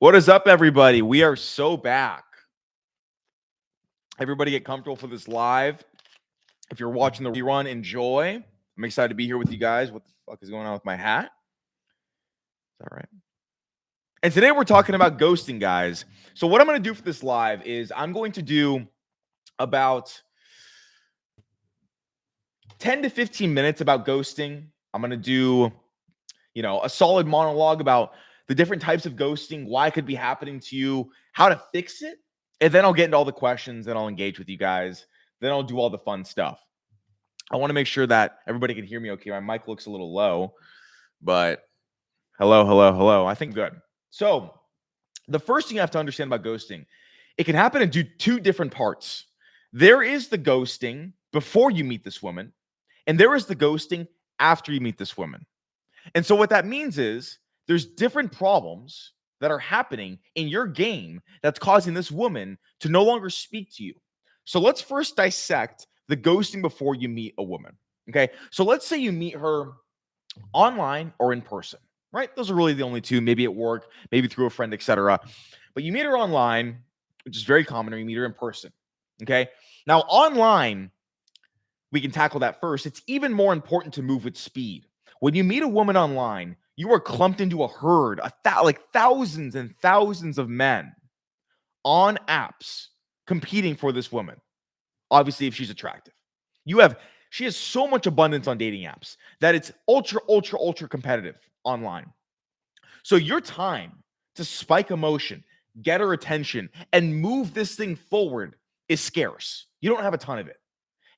What is up, everybody? We are so back. Everybody get comfortable for this live. If you're watching the rerun, enjoy. I'm excited to be here with you guys. What the fuck is going on with my hat? All right. And today we're talking about ghosting, guys. So what I'm going to do for this live is I'm going to do about 10 to 15 minutes about ghosting. I'm going to do, a solid monologue about the different types of ghosting, why it could be happening to you, how to fix it. And then I'll get into all the questions and I'll engage with you guys. Then I'll do all the fun stuff. I want to make sure that everybody can hear me okay. My mic looks a little low, but hello. I think good. So the first thing you have to understand about ghosting, it can happen in two different parts. There is the ghosting before you meet this woman, and there is the ghosting after you meet this woman. And so what that means is there's different problems that are happening in your game that's causing this woman to no longer speak to you. So let's first dissect the ghosting before you meet a woman. Okay. So let's say you meet her online or in person, right? Those are really the only two, maybe at work, maybe through a friend, etc. But you meet her online, which is very common, or you meet her in person. Okay. Now, online, we can tackle that first. It's even more important to move with speed. When you meet a woman online, you are clumped into a herd, like thousands and thousands of men on apps competing for this woman. Obviously, if she's attractive, she has so much abundance on dating apps that it's ultra competitive online. So your time to spike emotion, get her attention, and move this thing forward is scarce. You don't have a ton of it.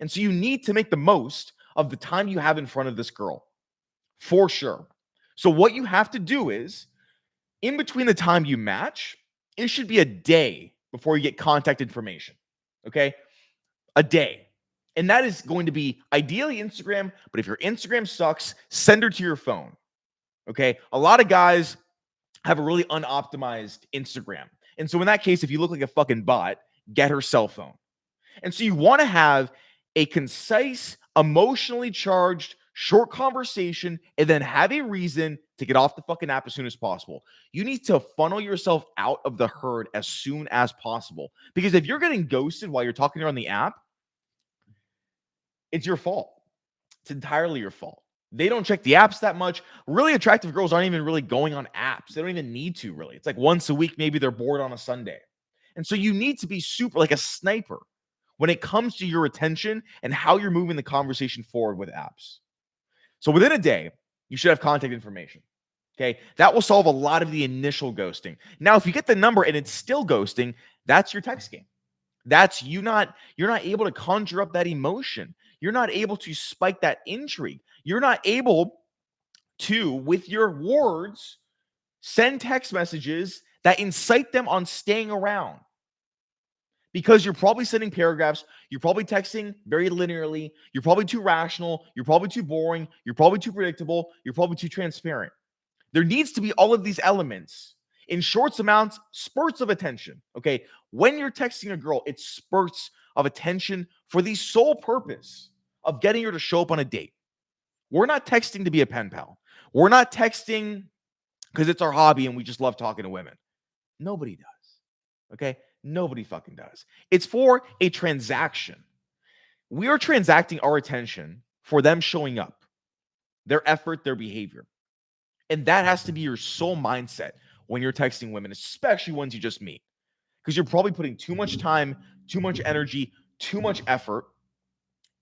And so you need to make the most of the time you have in front of this girl, for sure. So what you have to do is, in between the time you match, it should be a day before you get contact information, okay? A day. And that is going to be ideally Instagram, but if your Instagram sucks, send her to your phone, okay? A lot of guys have a really unoptimized Instagram. And so in that case, if you look like a fucking bot, get her cell phone. And so you want to have a concise, emotionally charged, short conversation, and then have a reason to get off the fucking app as soon as possible. You need to funnel yourself out of the herd as soon as possible. Because if you're getting ghosted while you're talking to her on the app, it's your fault. It's entirely your fault. They don't check the apps that much. Really attractive girls aren't even really going on apps. They don't even need to, really. It's like once a week, maybe they're bored on a Sunday. And so you need to be super like a sniper when it comes to your attention and how you're moving the conversation forward with apps. So within a day, you should have contact information. Okay. That will solve a lot of the initial ghosting. Now, if you get the number and it's still ghosting, that's your text game. That's you're not able to conjure up that emotion. You're not able to spike that intrigue. You're not able to, with your words, send text messages that incite them on staying around. Because you're probably sending paragraphs, you're probably texting very linearly, you're probably too rational, you're probably too boring, you're probably too predictable, you're probably too transparent. There needs to be all of these elements in short amounts, spurts of attention. Okay. When you're texting a girl, it's spurts of attention for the sole purpose of getting her to show up on a date. We're not texting to be a pen pal. We're not texting because it's our hobby and we just love talking to women. Nobody does. Okay. Nobody fucking does. It's for a transaction. We are transacting our attention for them showing up, their effort, their behavior. And that has to be your sole mindset when you're texting women, especially ones you just meet, because you're probably putting too much time, too much energy, too much effort,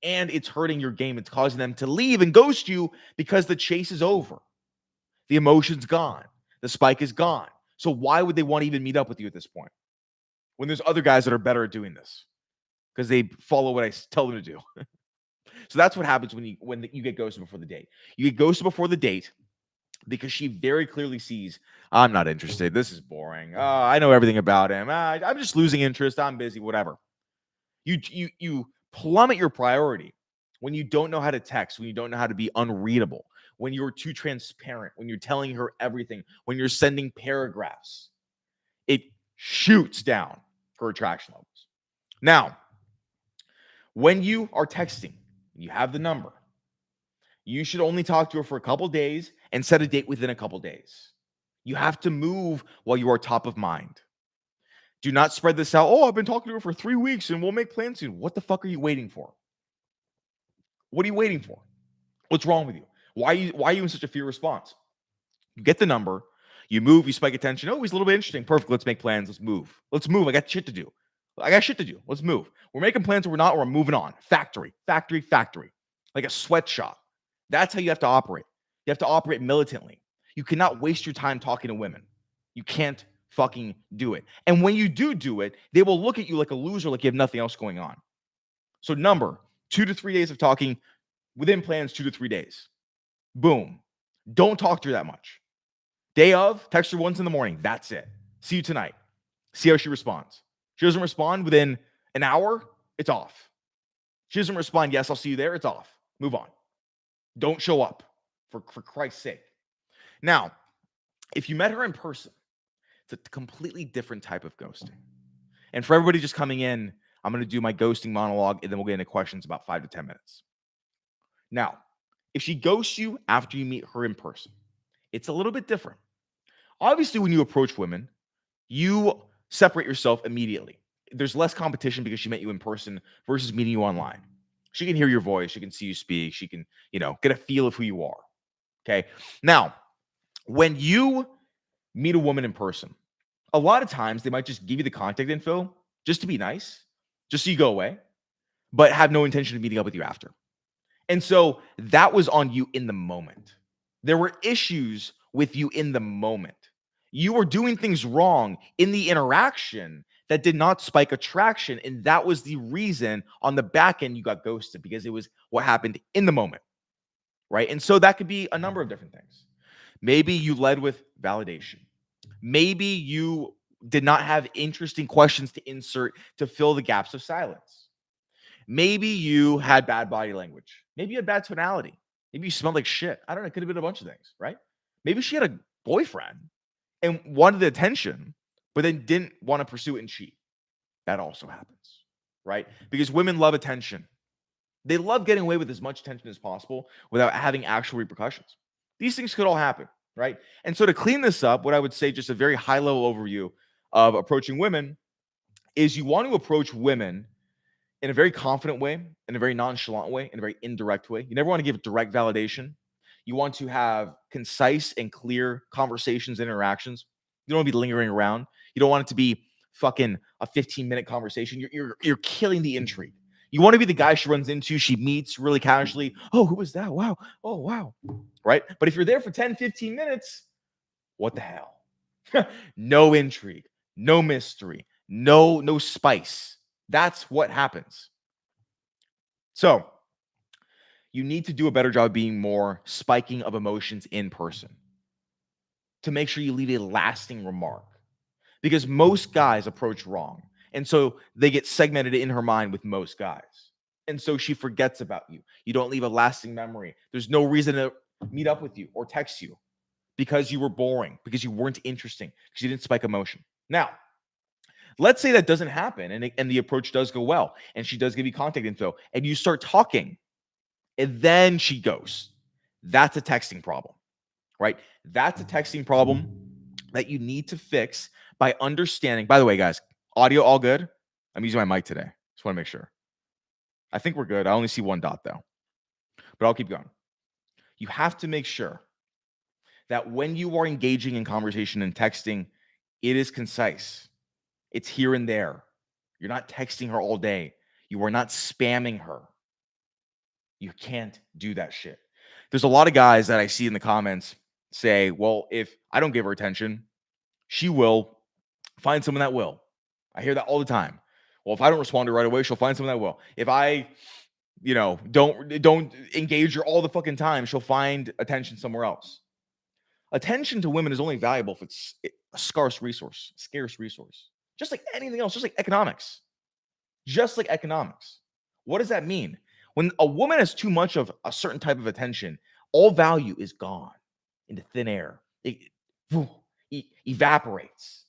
and it's hurting your game. It's causing them to leave and ghost you because the chase is over. The emotion's gone. The spike is gone. So why would they want to even meet up with you at this point when there's other guys that are better at doing this because they follow what I tell them to do? So that's what happens when you get ghosted before the date. You get ghosted before the date because she very clearly sees, I'm not interested. This is boring. I know everything about him. I'm just losing interest. I'm busy, whatever. You plummet your priority when you don't know how to text, when you don't know how to be unreadable, when you're too transparent, when you're telling her everything, when you're sending paragraphs. It shoots down her attraction levels. Now, when you are texting, you have the number. You should only talk to her for a couple days and set a date within a couple days. You have to move while you are top of mind. Do not spread this out. Oh, I've been talking to her for 3 weeks and we'll make plans soon. What the fuck are you waiting for? What are you waiting for? What's wrong with you? Why are you in such a fear response? You get the number, you move, you spike attention. Oh, he's a little bit interesting. Perfect. Let's make plans. Let's move. Let's move. I got shit to do. I got shit to do. Let's move. We're making plans or we're not, or we're moving on. Factory, factory, factory. Like a sweatshop. That's how you have to operate. You have to operate militantly. You cannot waste your time talking to women. You can't fucking do it. And when you do it, they will look at you like a loser, like you have nothing else going on. So number, 2 to 3 days of talking within plans, 2 to 3 days. Boom. Don't talk to her that much. Day of, text her once in the morning. That's it. See you tonight. See how she responds. She doesn't respond within an hour, it's off. She doesn't respond, yes, I'll see you there, it's off. Move on. Don't show up, for Christ's sake. Now, if you met her in person, it's a completely different type of ghosting. And for everybody just coming in, I'm going to do my ghosting monologue, and then we'll get into questions about 5 to 10 minutes. Now, if she ghosts you after you meet her in person, it's a little bit different. Obviously, when you approach women, you separate yourself immediately. There's less competition because she met you in person versus meeting you online. She can hear your voice. She can see you speak. She can, get a feel of who you are. Okay. Now, when you meet a woman in person, a lot of times they might just give you the contact info just to be nice, just so you go away, but have no intention of meeting up with you after. And so that was on you in the moment. There were issues with you in the moment. You were doing things wrong in the interaction that did not spike attraction. And that was the reason on the back end you got ghosted, because it was what happened in the moment. Right. And so that could be a number of different things. Maybe you led with validation. Maybe you did not have interesting questions to insert to fill the gaps of silence. Maybe you had bad body language. Maybe you had bad tonality. Maybe you smelled like shit. I don't know. It could have been a bunch of things, right? Maybe she had a boyfriend and wanted the attention, but then didn't want to pursue it and cheat. That also happens, right? Because women love attention. They love getting away with as much attention as possible without having actual repercussions. These things could all happen, right? And so to clean this up, what I would say, just a very high level overview of approaching women, is you want to approach women in a very confident way, in a very nonchalant way, in a very indirect way. You never want to give direct validation. You want to have concise and clear conversations and interactions. You don't want to be lingering around. You don't want it to be fucking a 15-minute conversation. You're killing the intrigue. You want to be the guy she runs into, she meets really casually. Oh, who was that? Wow. Oh, wow. Right? But if you're there for 10, 15 minutes, what the hell? No intrigue, no mystery, no spice. That's what happens. So you need to do a better job being more spiking of emotions in person to make sure you leave a lasting remark, because most guys approach wrong. And so they get segmented in her mind with most guys. And so she forgets about you. You don't leave a lasting memory. There's no reason to meet up with you or text you because you were boring, because you weren't interesting, because you didn't spike emotion. Now, let's say that doesn't happen and the approach does go well and she does give you contact info and you start talking and then she goes. That's a texting problem, right? That's a texting problem that you need to fix by understanding. By the way, guys, audio all good? I'm using my mic today. Just want to make sure. I think we're good. I only see one dot though, but I'll keep going. You have to make sure that when you are engaging in conversation and texting, it is concise. It's here and there. You're not texting her all day. You are not spamming her. You can't do that shit. There's a lot of guys that I see in the comments say, well, if I don't give her attention, she will find someone that will. I hear that all the time. Well, if I don't respond to her right away, she'll find someone that will. If I, don't engage her all the fucking time, she'll find attention somewhere else. Attention to women is only valuable if it's a scarce resource. Just like anything else, just like economics. What does that mean? When a woman has too much of a certain type of attention, all value is gone into thin air. It evaporates.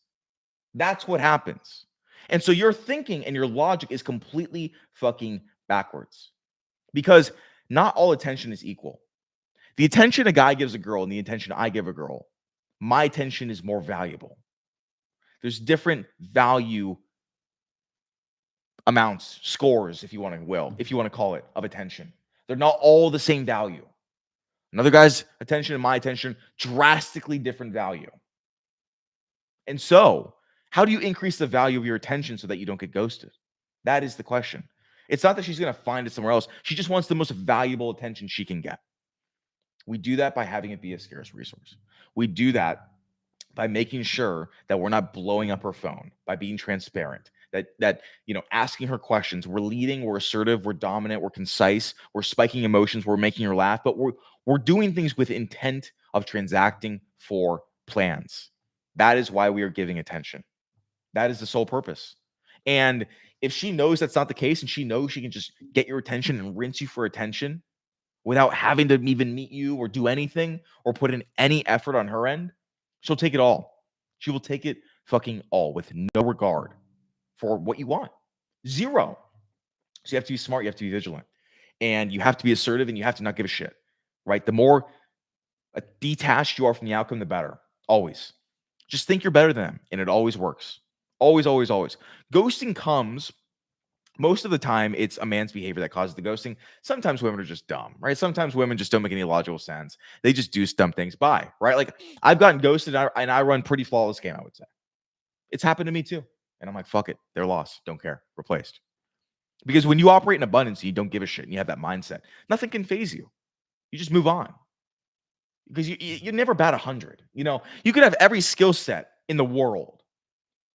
That's what happens. And so your thinking and your logic is completely fucking backwards, because not all attention is equal. The attention a guy gives a girl and the attention I give a girl my attention is more valuable. There's different value amounts, scores, if you want to call it, of attention. They're not all the same value. Another guy's attention and my attention, drastically different value. And so, how do you increase the value of your attention so that you don't get ghosted? That is the question. It's not that she's going to find it somewhere else. She just wants the most valuable attention she can get. We do that by having it be a scarce resource. We do that by making sure that we're not blowing up her phone, by being transparent, that asking her questions. We're leading, we're assertive, we're dominant, we're concise, we're spiking emotions, we're making her laugh, but we're doing things with intent of transacting for plans. That is why we are giving attention. That is the sole purpose. And if she knows that's not the case, and she knows she can just get your attention and rinse you for attention without having to even meet you or do anything or put in any effort on her end, she'll take it all. She will take it fucking all with no regard for what you want. Zero. So you have to be smart, you have to be vigilant, and you have to be assertive, and you have to not give a shit, right? The more detached you are from the outcome, the better. Always. Just think you're better than them, and it always works. Always, always, always. Ghosting comes most of the time, it's a man's behavior that causes the ghosting. Sometimes women are just dumb, right? Sometimes women just don't make any logical sense. They just do dumb things by, right? Like I've gotten ghosted and I run pretty flawless game, I would say. It's happened to me too. And I'm like, fuck it. They're lost. Don't care. Replaced. Because when you operate in abundance and you don't give a shit and you have that mindset, nothing can phase you. You just move on. Because you never bat 100. You could have every skill set in the world.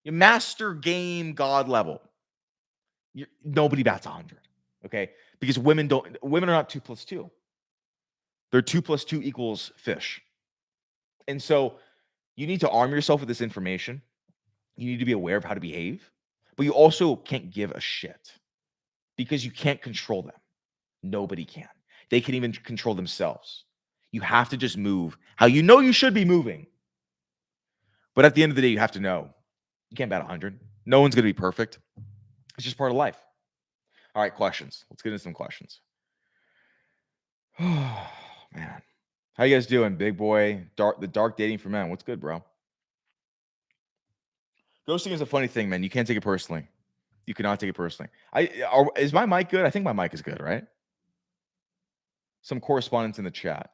You master game god level. Nobody bats 100. Okay? Because women are not 2 plus 2. They're 2 plus 2 equals fish. And so you need to arm yourself with this information. You need to be aware of how to behave, but you also can't give a shit because you can't control them. Nobody can. They can even control themselves. You have to just move how you know you should be moving. But at the end of the day, you have to know you can't bat 100. No one's going to be perfect. It's just part of life. All right, questions. Let's get into some questions. Oh, man. How you guys doing, big boy? The dark dating for men. What's good, bro? Ghosting is a funny thing, man. You can't take it personally. You cannot take it personally. Is my mic good? I think my mic is good, right? Some correspondence in the chat.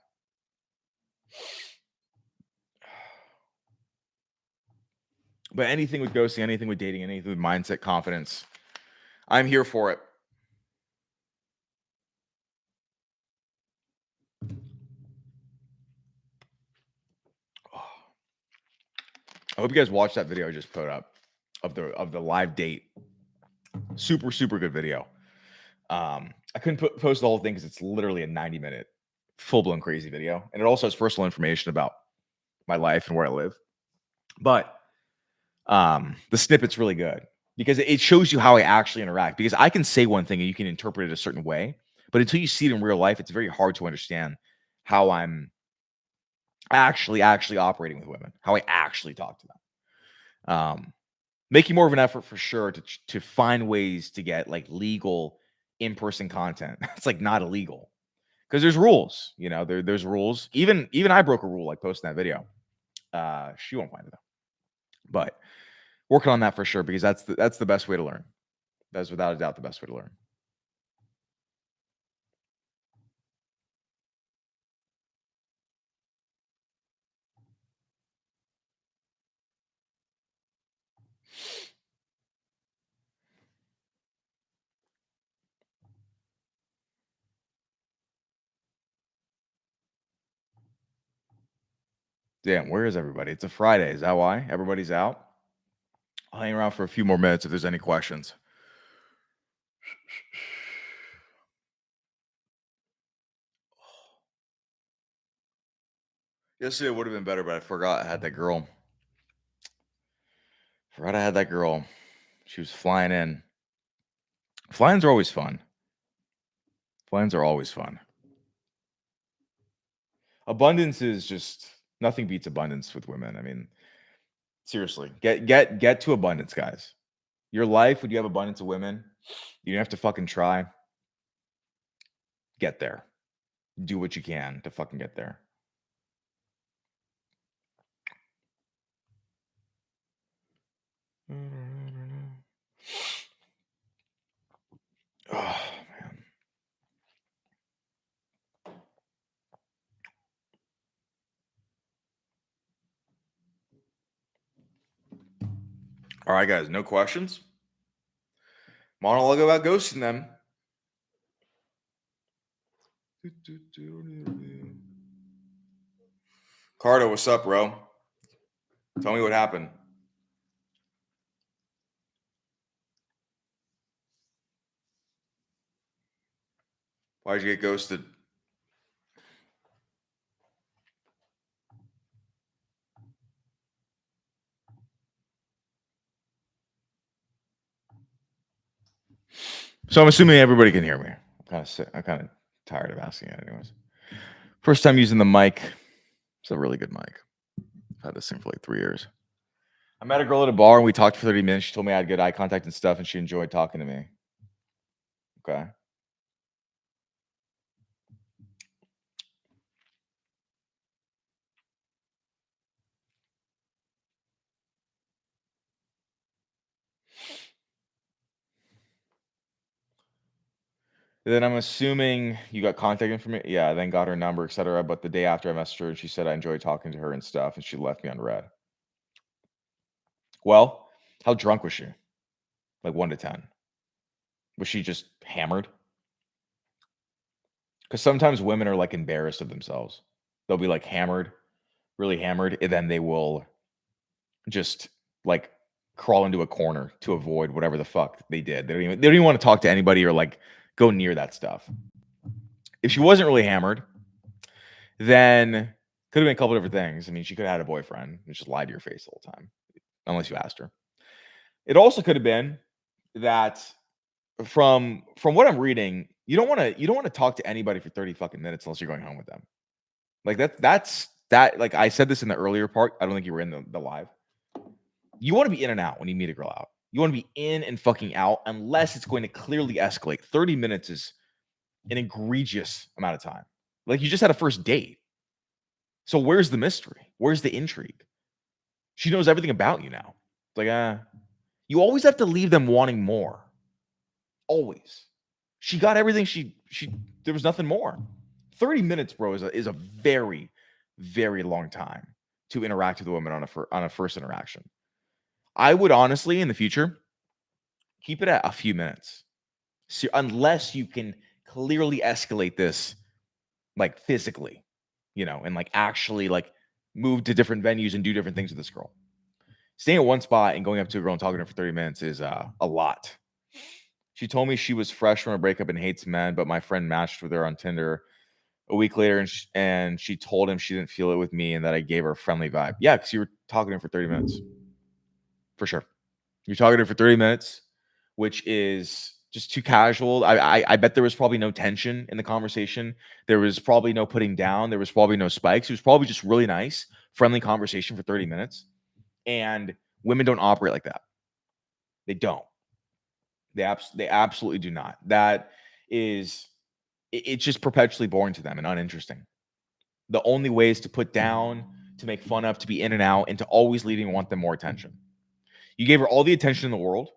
But anything with ghosting, anything with dating, anything with mindset, confidence, I'm here for it. I hope you guys watched that video I just put up of the live date. Super, super good video. I couldn't post the whole thing because it's literally a 90-minute full-blown crazy video. And it also has personal information about my life and where I live. But the snippet's really good because it shows you how I actually interact. Because I can say one thing and you can interpret it a certain way. But until you see it in real life, it's very hard to understand how I'm actually operating with women, how I actually talk to them. Making more of an effort for sure to find ways to get like legal in-person content. It's like not illegal because there's rules, there's rules. Even I broke a rule like posting that video. She won't find it though, but working on that for sure because that's the best way to learn. That's without a doubt the best way to learn. Damn, where is everybody? It's a Friday. Is that why everybody's out? I'll hang around for a few more minutes if there's any questions. Yesterday would have been better, but I forgot I had that girl. She was flying in. Flying-ins are always fun. Abundance is just nothing beats abundance with women. I mean, seriously, get to abundance, guys. Your life, when you have abundance of women, you don't have to fucking try. Get there. Do what you can to fucking get there. All right, guys, no questions. Monologue about ghosting them. Cardo, what's up, bro? Tell me what happened. Why'd you get ghosted? So I'm assuming everybody can hear me. I'm kind of tired of asking it anyways. First time using the mic. It's a really good mic. I've had this thing for like 3 years. I met a girl at a bar and we talked for 30 minutes. She told me I had good eye contact and stuff, and she enjoyed talking to me. Okay. Then I'm assuming you got contact information. Yeah, then got her number, etc. But the day after I messaged her, she said I enjoyed talking to her and stuff, and she left me on red. Well, how drunk was she? Like 1 to 10. Was she just hammered? Because sometimes women are like embarrassed of themselves. They'll be like hammered, really hammered, and then they will just like crawl into a corner to avoid whatever the fuck they did. They don't even want to talk to anybody or like go near that stuff. If she wasn't really hammered, then could have been a couple different things. I mean, she could have had a boyfriend and just lied to your face the whole time, unless you asked her. It also could have been that from what I'm reading, you don't want to talk to anybody for 30 fucking minutes unless you're going home with them. Like that's that like I said this in the earlier part. I don't think you were in the live. You want to be in and out when you meet a girl out. You want to be in and fucking out unless it's going to clearly escalate. 30 minutes is an egregious amount of time. Like you just had a first date. So where's the mystery? Where's the intrigue? She knows everything about you now. It's like, you always have to leave them wanting more. Always. She got everything she there was nothing more. 30 minutes, bro, is a very, very long time to interact with a woman on a first interaction. I would honestly, in the future, keep it at a few minutes. So, unless you can clearly escalate this, like physically, and like actually like move to different venues and do different things with this girl. Staying at one spot and going up to a girl and talking to her for 30 minutes is a lot. She told me she was fresh from a breakup and hates men, but my friend matched with her on Tinder a week later, and she told him she didn't feel it with me and that I gave her a friendly vibe. Yeah, because you were talking to her for 30 minutes. For sure. You're talking to her for 30 minutes, which is just too casual. I bet there was probably no tension in the conversation. There was probably no putting down. There was probably no spikes. It was probably just really nice, friendly conversation for 30 minutes. And women don't operate like that. They don't. They absolutely do not. That is it's just perpetually boring to them and uninteresting. The only way is to put down, to make fun of, to be in and out, and to always leading want them more attention. You gave her all the attention in the world,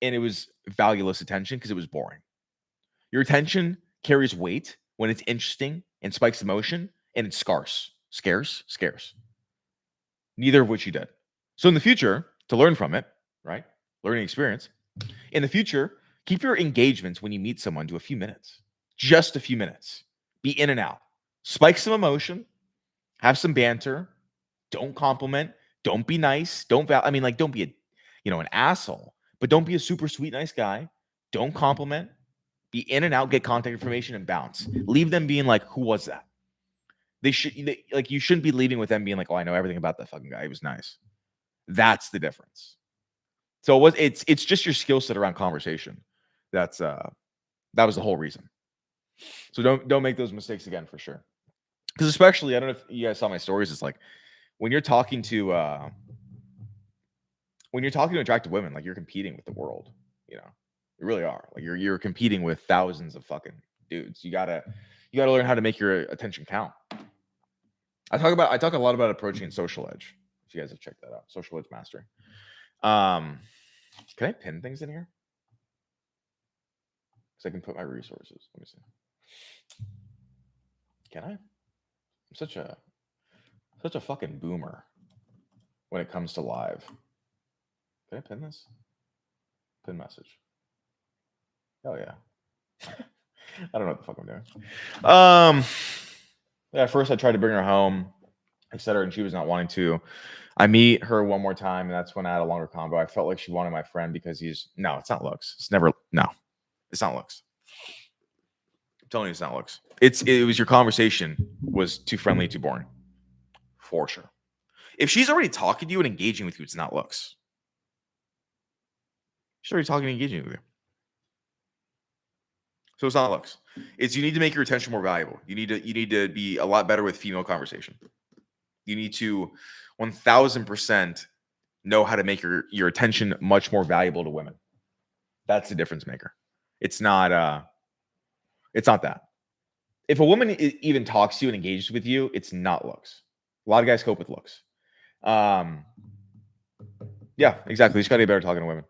and it was valueless attention because it was boring. Your attention carries weight when it's interesting and spikes emotion, and it's scarce. Neither of which you did. So in the future, to learn from it, right? Learning experience. In the future, keep your engagements when you meet someone to a few minutes. Just a few minutes. Be in and out. Spike some emotion, have some banter. Don't compliment. Don't be nice. I mean, like, don't be an asshole, but don't be a super sweet, nice guy. Don't compliment. Be in and out, get contact information, and bounce. Leave them being like, who was that? Like, you shouldn't be leaving with them being like, oh, I know everything about that fucking guy. He was nice. That's the difference. So it's just your skill set around conversation. That was the whole reason. So don't make those mistakes again for sure. Because especially, I don't know if you guys saw my stories. It's like when you're talking to attractive women, like you're competing with the world. You really are. Like you're competing with thousands of fucking dudes. You gotta learn how to make your attention count. I talk a lot about approaching Social Edge. If you guys have checked that out, Social Edge Mastery. Can I pin things in here? Because I can put my resources. Let me see. Can I? I'm such a fucking boomer when it comes to live. Did I pin this? Pin message. Oh yeah. I don't know what the fuck I'm doing. Yeah, at first I tried to bring her home, etc., and she was not wanting to. I meet her one more time, and that's when I had a longer combo. I felt like she wanted my friend because it's not looks. It's not looks. I'm telling you, it's not looks. It was your conversation was too friendly, too boring. For sure. If she's already talking to you and engaging with you, it's not looks. She's already talking and engaging with you. So it's not looks. It's you need to make your attention more valuable. You need to be a lot better with female conversation. You need to 1000% know how to make your attention much more valuable to women. That's the difference maker. It's not that. If a woman even talks to you and engages with you, it's not looks. A lot of guys cope with looks. Yeah, exactly. You just got to get better talking to women.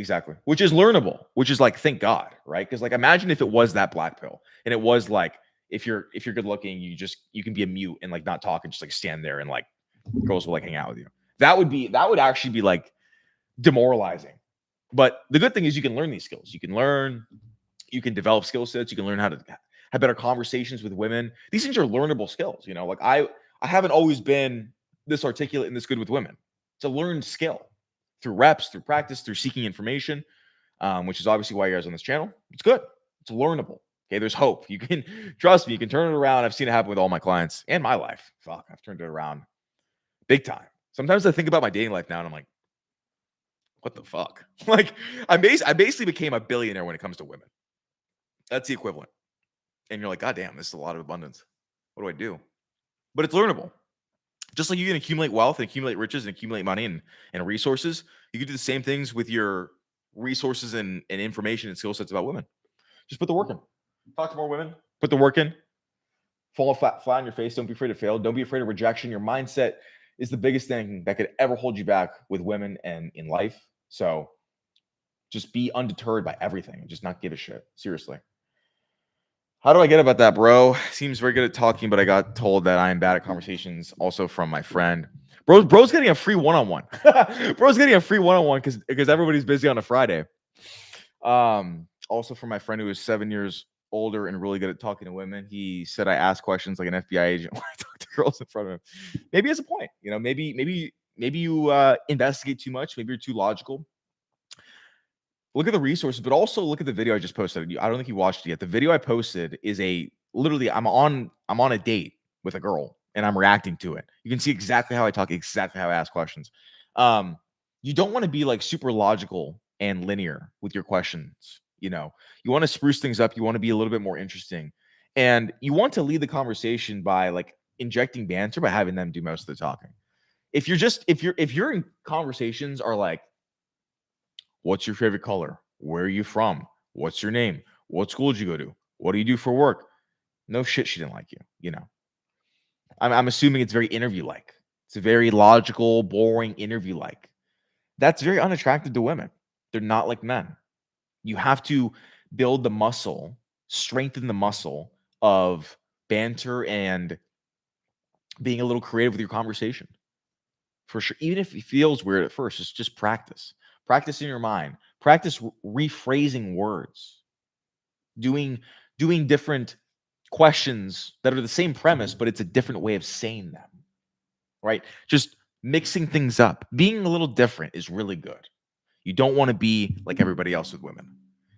Exactly. Which is learnable, which is like, thank God, right? Because like imagine if it was that black pill and it was like if you're good looking, you can be a mute and like not talk and just like stand there and like girls will like hang out with you. That would actually be like demoralizing. But the good thing is you can learn these skills. You can develop skill sets, you can learn how to have better conversations with women. These things are learnable skills, you know. Like I haven't always been this articulate and this good with women. It's a learned skill through reps, through practice, through seeking information, which is obviously why you guys are on this channel. It's good. It's learnable. Okay, there's hope. You can trust me. You can turn it around. I've seen it happen with all my clients and my life. Fuck, I've turned it around big time. Sometimes I think about my dating life now, and I'm like, what the fuck? Like, I basically became a billionaire when it comes to women. That's the equivalent. And you're like, God damn, this is a lot of abundance. What do I do? But it's learnable. Just like you can accumulate wealth and accumulate riches and accumulate money and resources, you can do the same things with your resources and information and skill sets about women. Just put the work in. Talk to more women. Put the work in. Fall flat on your face. Don't be afraid to fail. Don't be afraid of rejection. Your mindset is the biggest thing that could ever hold you back with women and in life. So just be undeterred by everything and just not give a shit. Seriously. How do I get about that, bro? Seems very good at talking, but I got told that I am bad at conversations also from my friend. Bro's getting a free one-on-one. Bro's getting a free one-on-one because everybody's busy on a Friday. Also from my friend who is 7 years older and really good at talking to women. He said I ask questions like an FBI agent when I talk to girls in front of him. Maybe he has a point. You know, maybe you investigate too much. Maybe you're too logical. Look at the resources, but also look at the video I just posted. I don't think you watched it yet. The video I posted is literally I'm on a date with a girl and I'm reacting to it. You can see exactly how I talk, exactly how I ask questions. You don't want to be like super logical and linear with your questions. You know, you want to spruce things up. You want to be a little bit more interesting, and you want to lead the conversation by like injecting banter by having them do most of the talking. If you're in conversations are like, what's your favorite color? Where are you from? What's your name? What school did you go to? What do you do for work? No shit, she didn't like you. You know, I'm assuming it's very interview like. It's a very logical, boring interview like. That's very unattractive to women. They're not like men. You have to build the muscle, strengthen the muscle of banter and being a little creative with your conversation. For sure. Even if it feels weird at first, it's just practice. Practice in your mind. Practice rephrasing words. Doing different questions that are the same premise, but it's a different way of saying them. Right? Just mixing things up. Being a little different is really good. You don't want to be like everybody else with women.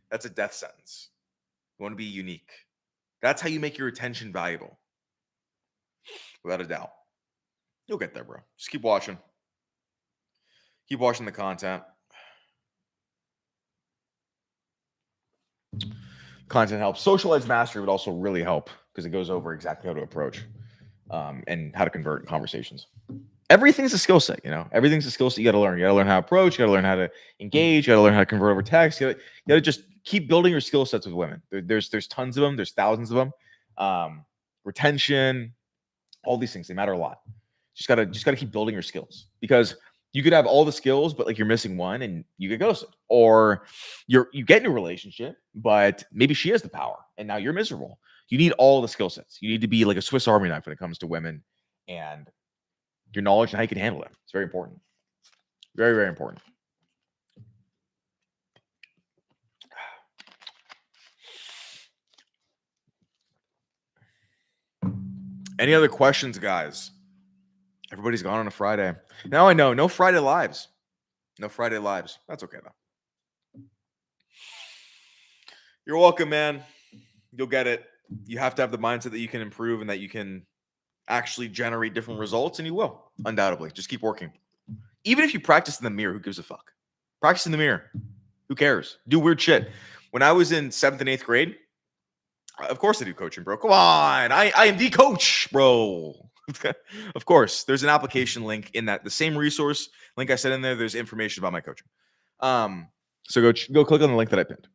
That's a death sentence. You want to be unique. That's how you make your attention valuable. Without a doubt. You'll get there, bro. Just keep watching. Keep watching the content. Content helps. Socialized mastery would also really help because it goes over exactly how to approach and how to convert in conversations. Everything's a skill set, you know. Everything's a skill set you got to learn. You got to learn how to approach. You got to learn how to engage. You got to learn how to convert over text. You got to just keep building your skill sets with women. There's tons of them. There's thousands of them. Retention, all these things, they matter a lot. Just gotta keep building your skills because you could have all the skills, but like you're missing one and you get ghosted, or you get in a relationship, but maybe she has the power and now you're miserable. You need all the skill sets. You need to be like a Swiss Army knife when it comes to women and your knowledge and how you can handle them. It's very important. Very, very important. Any other questions, guys? Everybody's gone on a Friday. Now I know, no Friday lives. No Friday lives. That's okay, though. You're welcome, man. You'll get it. You have to have the mindset that you can improve and that you can actually generate different results, and you will, undoubtedly. Just keep working. Even if you practice in the mirror, who gives a fuck? Practice in the mirror. Who cares? Do weird shit. When I was in 7th and 8th grade, of course I do coaching, bro. Come on. I am the coach, bro. Of course. There's an application link in that. The same resource link I said in there, there's information about my coaching. So go click on the link that I pinned.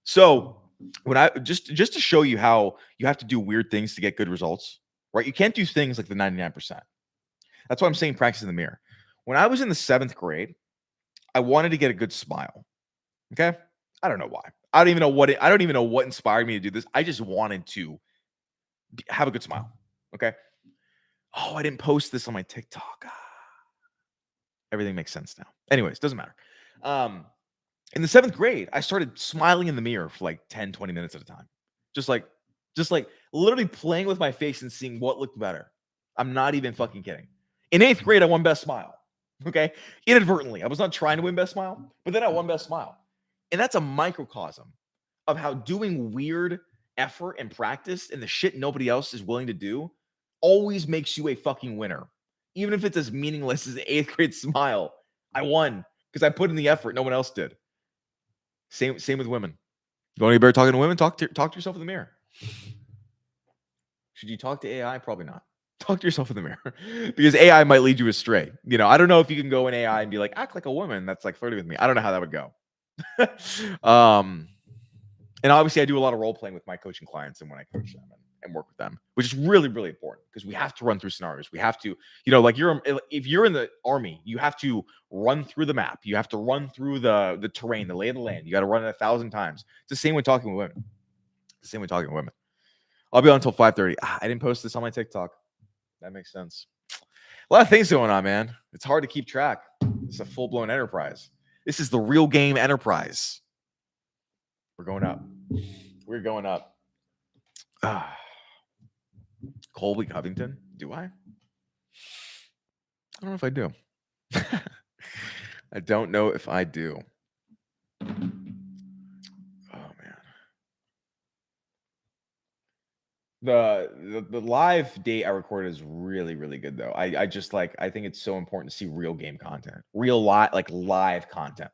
So when I just to show you how you have to do weird things to get good results, right? You can't do things like the 99%. That's why I'm saying practice in the mirror. When I was in the 7th grade, I wanted to get a good smile. Okay? I don't know why. I don't even know what inspired me to do this. I just wanted to have a good smile. Okay? Oh, I didn't post this on my TikTok. Everything makes sense now. Anyways, doesn't matter. In the 7th grade, I started smiling in the mirror for like 10, 20 minutes at a time. Just like literally playing with my face and seeing what looked better. I'm not even fucking kidding. In 8th grade, I won best smile. Okay? Inadvertently. I was not trying to win best smile, but then I won best smile. And that's a microcosm of how doing weird effort and practice and the shit nobody else is willing to do always makes you a fucking winner. Even if it's as meaningless as an 8th grade smile. I won because I put in the effort no one else did. Same with women. You want to be better talking to women? Talk to yourself in the mirror. Should you talk to AI? Probably not. Talk to yourself in the mirror because AI might lead you astray. You know, I don't know if you can go in AI and be like, act like a woman that's like flirting with me. I don't know how that would go. And obviously I do a lot of role playing with my coaching clients and when I coach them and work with them, which is really, really important because we have to run through scenarios. We have to, you know, like if you're in the army, you have to run through the map. You have to run through the terrain, the lay of the land. You got to run it 1,000 times. It's the same with talking with women. I'll be on until 5:30. I didn't post this on my TikTok. That makes sense. A lot of things going on, man. It's hard to keep track. It's a full-blown enterprise. This is the real game enterprise. We're going up. We're going up. Colby Covington? Do I? I don't know if I do. I don't know if I do. Oh, man. The live date I recorded is really, really good, though. I just I think it's so important to see real game content. Real live content.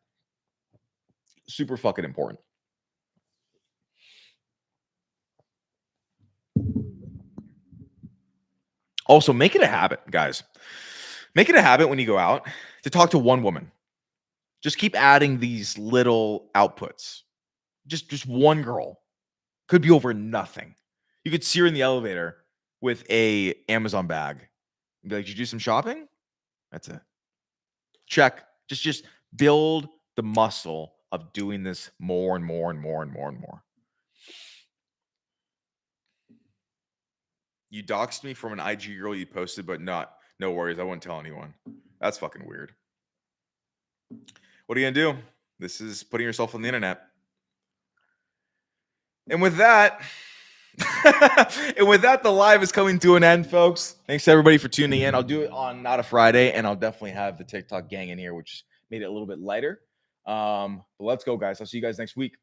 Super fucking important. Also, make it a habit, guys. Make it a habit when you go out to talk to one woman. Just keep adding these little outputs. Just one girl. Could be over nothing. You could see her in the elevator with a Amazon bag. And be like, did you do some shopping? That's it. Check. Just build the muscle of doing this more and more and more and more and more. You doxed me from an IG girl you posted, but no worries. I won't tell anyone. That's fucking weird. What are you gonna do? This is putting yourself on the internet. And with that, the live is coming to an end, folks. Thanks everybody for tuning in. I'll do it on not a Friday, and I'll definitely have the TikTok gang in here, which made it a little bit lighter. But let's go, guys. I'll see you guys next week.